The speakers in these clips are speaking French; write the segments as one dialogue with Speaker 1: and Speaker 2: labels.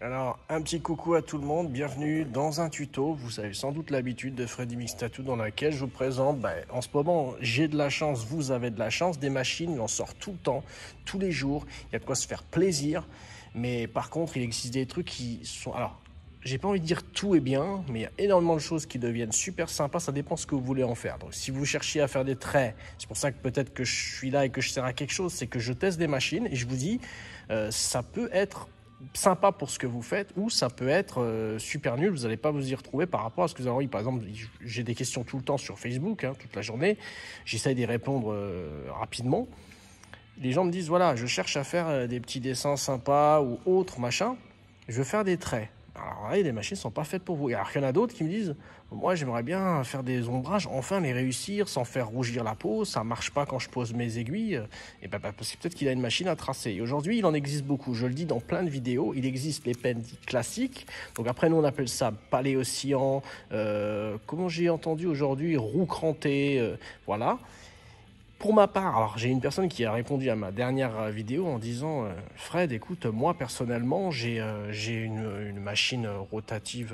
Speaker 1: Alors, un petit coucou à tout le monde, bienvenue dans un tuto. Vous avez sans doute l'habitude de Freddy Mix Tattoo dans laquelle je vous présente, en ce moment, j'ai de la chance, vous avez de la chance, des machines, il en sort tout le temps, tous les jours, il y a de quoi se faire plaisir. Mais par contre, il existe des trucs qui sont... Alors, j'ai pas envie de dire tout est bien, mais il y a énormément de choses qui deviennent super sympas, ça dépend ce que vous voulez en faire. Donc si vous cherchiez à faire des traits, c'est pour ça que peut-être que je suis là et que je sers à quelque chose, c'est que je teste des machines et je vous dis, ça peut être sympa pour ce que vous faites ou ça peut être super nul, vous n'allez pas vous y retrouver par rapport à ce que vous avez envie. Par exemple, j'ai des questions tout le temps sur Facebook, toute la journée, j'essaye d'y répondre rapidement. Les gens me disent, voilà, je cherche à faire des petits dessins sympas ou autres, machin, je veux faire des traits. Alors là, les machines ne sont pas faites pour vous. Alors qu'il y en a d'autres qui me disent, moi j'aimerais bien faire des ombrages, enfin les réussir sans faire rougir la peau, ça ne marche pas quand je pose mes aiguilles. Et parce que peut-être qu'il a une machine à tracer. Et aujourd'hui, il en existe beaucoup, je le dis dans plein de vidéos, il existe les pens dits classiques. Donc après, nous on appelle ça paléocyan, comment j'ai entendu aujourd'hui, roue crantée, voilà. Pour ma part, alors j'ai une personne qui a répondu à ma dernière vidéo en disant Fred, écoute, moi personnellement, j'ai une machine rotative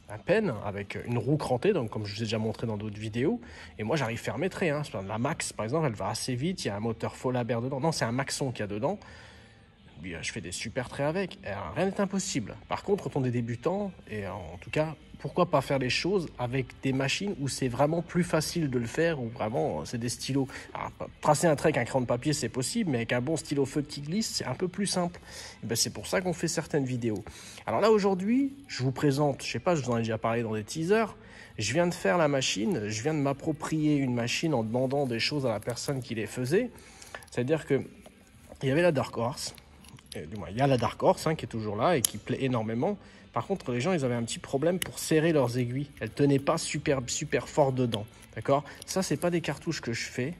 Speaker 1: à pen avec une roue crantée, donc comme je vous ai déjà montré dans d'autres vidéos, et moi j'arrive à faire mes traits. La Max, par exemple, elle va assez vite, il y a un moteur Folabert dedans. Non, c'est un Maxon qu'il y a dedans. Je fais des super traits avec. Rien n'est impossible. Par contre, quand on est débutant, et en tout cas, pourquoi pas faire les choses avec des machines où c'est vraiment plus facile de le faire, où vraiment c'est des stylos. Alors, tracer un trait avec un crayon de papier, c'est possible, mais avec un bon stylo feutre qui glisse, c'est un peu plus simple. C'est pour ça qu'on fait certaines vidéos. Alors là, aujourd'hui, je vous présente, je sais pas, je vous en ai déjà parlé dans des teasers, je viens de faire la machine, je viens de m'approprier une machine en demandant des choses à la personne qui les faisait. C'est-à-dire que il y avait la Dark Horse. Du moins, il y a la Dark Horse qui est toujours là et qui plaît énormément. Par contre, les gens, ils avaient un petit problème pour serrer leurs aiguilles. Elles ne tenaient pas super fort dedans. D'accord ? Ça, c'est pas des cartouches que je fais.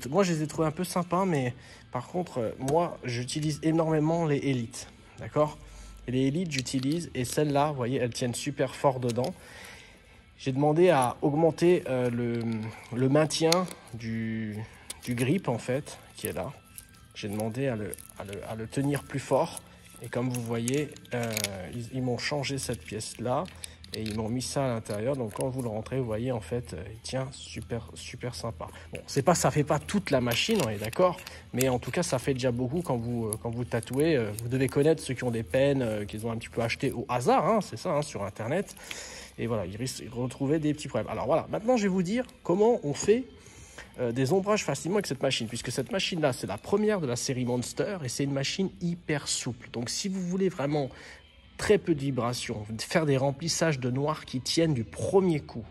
Speaker 1: Moi, je les ai trouvées un peu sympas, mais par contre, moi, j'utilise énormément les Elite. D'accord ? Et les Elite, j'utilise. Et celles-là, vous voyez, elles tiennent super fort dedans. J'ai demandé à augmenter le maintien du grip, en fait, qui est là. J'ai demandé à le tenir plus fort. Et comme vous voyez, ils m'ont changé cette pièce-là. Et ils m'ont mis ça à l'intérieur. Donc quand vous le rentrez, vous voyez, en fait, il tient super sympa. Bon, ça fait pas toute la machine, on est d'accord. Mais en tout cas, ça fait déjà beaucoup quand vous tatouez. Vous devez connaître ceux qui ont des pens qu'ils ont un petit peu acheté au hasard. C'est ça, sur Internet. Et voilà, ils risquent de retrouver des petits problèmes. Alors voilà, maintenant, je vais vous dire comment on fait des ombrages facilement avec cette machine, puisque cette machine là c'est la première de la série Monster et c'est une machine hyper souple. Donc si vous voulez vraiment très peu de vibrations, faire des remplissages de noir qui tiennent du premier coup,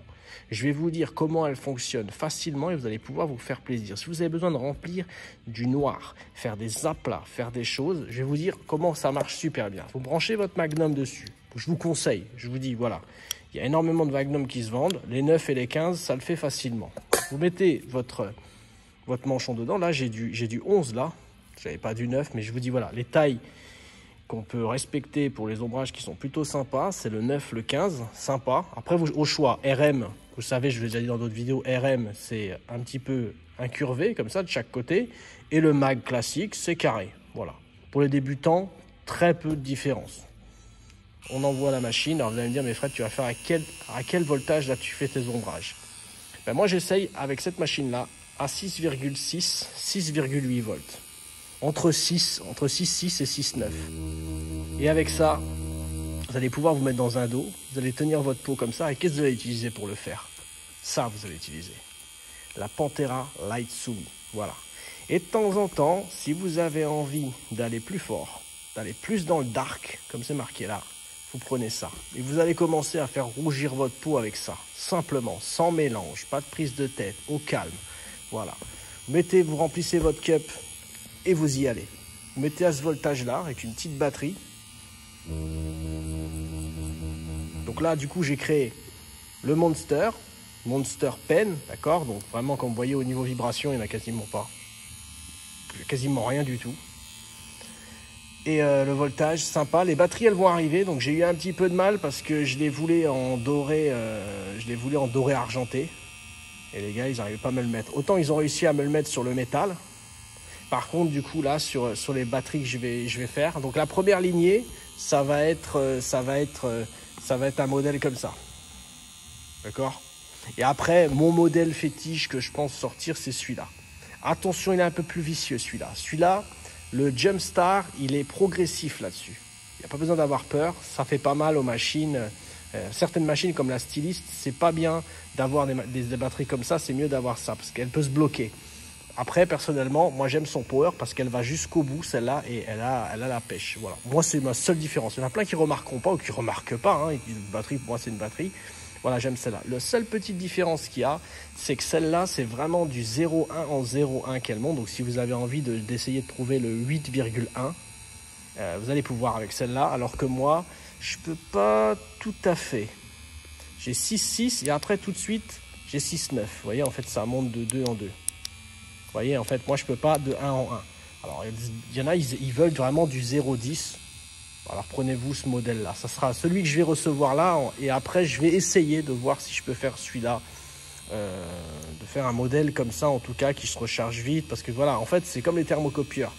Speaker 1: je vais vous dire comment elle fonctionne facilement et vous allez pouvoir vous faire plaisir. Si vous avez besoin de remplir du noir, faire des aplats, faire des choses, je vais vous dire comment ça marche super bien. Vous branchez votre Magnum dessus. Je vous conseille, je vous dis voilà, il y a énormément de Magnum qui se vendent, les 9 et les 15 ça le fait facilement. Vous mettez votre manchon dedans. Là, j'ai du 11 là. Je n'avais pas du 9, mais je vous dis voilà, les tailles qu'on peut respecter pour les ombrages qui sont plutôt sympas, c'est le 9, le 15, sympa. Après, vous, au choix, RM, vous savez, je l'ai déjà dit dans d'autres vidéos, RM, c'est un petit peu incurvé, comme ça, de chaque côté. Et le mag classique, c'est carré. Voilà. Pour les débutants, très peu de différence. On envoie la machine. Alors, vous allez me dire, mais Fred, tu vas faire à quel voltage là tu fais tes ombrages? Moi, j'essaye avec cette machine-là à 6,6, 6,8 volts. Entre 6 et 6,9. Et avec ça, vous allez pouvoir vous mettre dans un dos. Vous allez tenir votre peau comme ça. Et qu'est-ce que vous allez utiliser pour le faire? Ça, vous allez utiliser la Pantera Light Sumi. Voilà. Et de temps en temps, si vous avez envie d'aller plus fort, d'aller plus dans le dark, comme c'est marqué là, vous prenez ça et vous allez commencer à faire rougir votre peau avec ça, simplement, sans mélange, pas de prise de tête, au calme. Voilà. Vous remplissez votre cup et vous y allez. Vous mettez à ce voltage-là avec une petite batterie. Donc là, du coup, j'ai créé le Monster Pen, d'accord. Donc vraiment, comme vous voyez, au niveau vibration, il n'y en a quasiment pas. Quasiment rien du tout. Et le voltage, sympa. Les batteries, elles vont arriver. Donc j'ai eu un petit peu de mal parce que je les voulais en doré, argenté. Et les gars, ils n'arrivaient pas à me le mettre. Autant ils ont réussi à me le mettre sur le métal. Par contre, du coup, là, sur les batteries que je vais faire. Donc la première lignée, ça va être un modèle comme ça. D'accord? Et après, mon modèle fétiche que je pense sortir, c'est celui-là. Attention, il est un peu plus vicieux celui-là. Celui-là, le Jumpstar, il est progressif là-dessus. Il n'y a pas besoin d'avoir peur. Ça fait pas mal aux machines. Certaines machines comme la Stylist, c'est pas bien d'avoir des batteries comme ça. C'est mieux d'avoir ça parce qu'elle peut se bloquer. Après, personnellement, moi j'aime son power parce qu'elle va jusqu'au bout, celle-là, et elle a la pêche. Voilà. Moi, c'est ma seule différence. Il y en a plein qui ne remarqueront pas ou qui ne remarquent pas. Hein. Une batterie, pour moi, c'est une batterie. Voilà, j'aime celle-là. La seule petite différence qu'il y a, c'est que celle-là, c'est vraiment du 0,1 en 0,1 qu'elle monte. Donc, si vous avez envie d'essayer de trouver le 8,1, vous allez pouvoir avec celle-là. Alors que moi, je peux pas tout à fait. J'ai 6,6 et après, tout de suite, j'ai 6,9. Vous voyez, en fait, ça monte de 2 en 2. Vous voyez, en fait, moi, je peux pas de 1 en 1. Alors, il y en a, ils veulent vraiment du 0,10. Alors, prenez-vous ce modèle-là. Ça sera celui que je vais recevoir là. Et après, je vais essayer de voir si je peux faire celui-là. De faire un modèle comme ça, en tout cas, qui se recharge vite. Parce que voilà, en fait, c'est comme les thermocopieurs.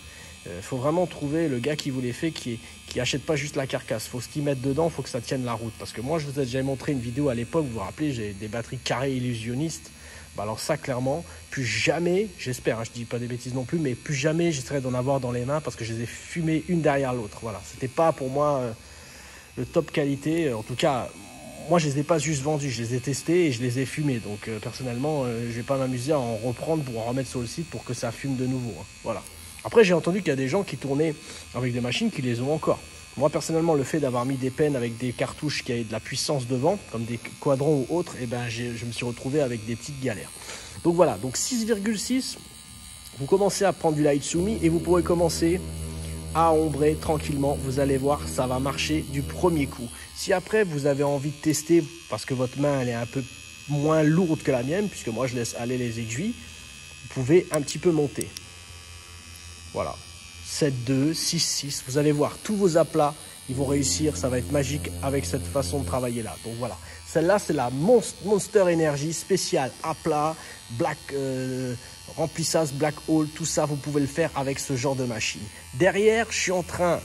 Speaker 1: Il faut vraiment trouver le gars qui vous les fait, qui achète pas juste la carcasse. Il faut ce qu'ils mettent dedans, il faut que ça tienne la route. Parce que moi, je vous ai déjà montré une vidéo à l'époque, vous vous rappelez, j'ai des batteries carrées illusionnistes. Bah alors ça, clairement, plus jamais, j'espère, hein, je dis pas des bêtises non plus, mais plus jamais j'essaierai d'en avoir dans les mains parce que je les ai fumées une derrière l'autre. Voilà, c'était pas pour moi le top qualité. En tout cas, moi, je les ai pas juste vendus, je les ai testés et je les ai fumés. Donc, personnellement, je vais pas m'amuser à en reprendre pour en remettre sur le site pour que ça fume de nouveau. Hein. Voilà. Après, j'ai entendu qu'il y a des gens qui tournaient avec des machines qui les ont encore. Moi, personnellement, le fait d'avoir mis des pennes avec des cartouches qui avaient de la puissance devant, comme des quadrants ou autres, eh ben, je me suis retrouvé avec des petites galères. Donc voilà, donc 6,6, vous commencez à prendre du Lightsumi et vous pourrez commencer à ombrer tranquillement. Vous allez voir, ça va marcher du premier coup. Si après, vous avez envie de tester, parce que votre main elle est un peu moins lourde que la mienne, puisque moi, je laisse aller les aiguilles, vous pouvez un petit peu monter. Voilà. 7,2, 6,6, vous allez voir, tous vos aplats, ils vont réussir, ça va être magique avec cette façon de travailler là. Donc voilà, celle-là, c'est la Monster Energy spéciale aplat, black, remplissage, black hole, tout ça, vous pouvez le faire avec ce genre de machine. Derrière, je suis en train,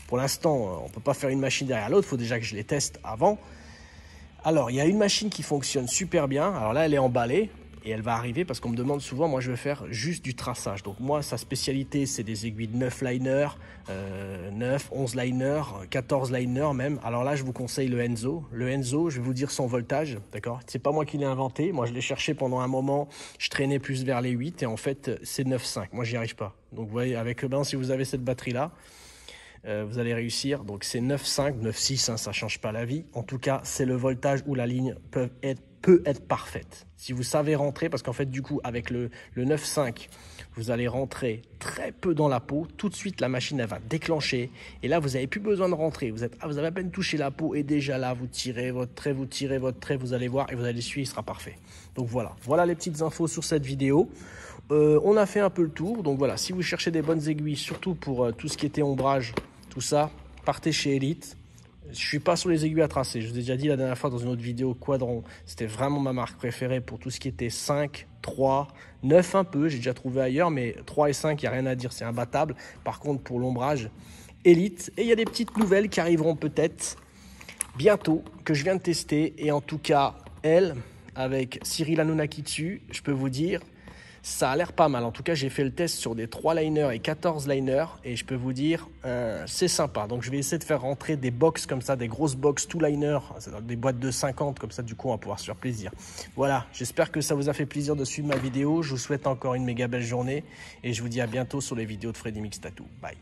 Speaker 1: pour l'instant, on ne peut pas faire une machine derrière l'autre, il faut déjà que je les teste avant. Alors, il y a une machine qui fonctionne super bien, alors là, elle est emballée. Et elle va arriver parce qu'on me demande souvent, moi je veux faire juste du traçage. Donc moi, sa spécialité, c'est des aiguilles de 9 liners, 9, 11 liners, 14 liners même. Alors là, je vous conseille le Enzo. Le Enzo, je vais vous dire son voltage, d'accord? C'est pas moi qui l'ai inventé. Moi, je l'ai cherché pendant un moment. Je traînais plus vers les 8 et en fait, c'est 9,5. Moi, j'y arrive pas. Donc vous voyez, avec si vous avez cette batterie-là, vous allez réussir. Donc c'est 9,5, 9,6, hein, ça change pas la vie. En tout cas, c'est le voltage où la ligne peut être parfaite. Si vous savez rentrer, parce qu'en fait, du coup, avec le 9,5, vous allez rentrer très peu dans la peau. Tout de suite, la machine, elle va déclencher. Et là, vous n'avez plus besoin de rentrer. Vous avez à peine touché la peau et déjà là, vous tirez votre trait, vous allez voir et vous allez suivre, il sera parfait. Donc voilà. Voilà les petites infos sur cette vidéo. On a fait un peu le tour. Donc voilà, si vous cherchez des bonnes aiguilles, surtout pour tout ce qui était ombrage, tout ça, partez chez Elite. Je suis pas sur les aiguilles à tracer. Je vous ai déjà dit la dernière fois dans une autre vidéo, Quadron, c'était vraiment ma marque préférée pour tout ce qui était 5, 3, 9 un peu. J'ai déjà trouvé ailleurs, mais 3 et 5, il n'y a rien à dire, c'est imbattable. Par contre, pour l'ombrage, Elite. Et il y a des petites nouvelles qui arriveront peut-être bientôt, que je viens de tester. Et en tout cas, elle, avec Cyril Hanounaki dessus, je peux vous dire, ça a l'air pas mal. En tout cas, j'ai fait le test sur des 3 liners et 14 liners et je peux vous dire, c'est sympa. Donc, je vais essayer de faire rentrer des box comme ça, des grosses box tout liner, des boîtes de 50 comme ça. Du coup, on va pouvoir se faire plaisir. Voilà, j'espère que ça vous a fait plaisir de suivre ma vidéo. Je vous souhaite encore une méga belle journée et je vous dis à bientôt sur les vidéos de Freddy Mix Tattoo. Bye.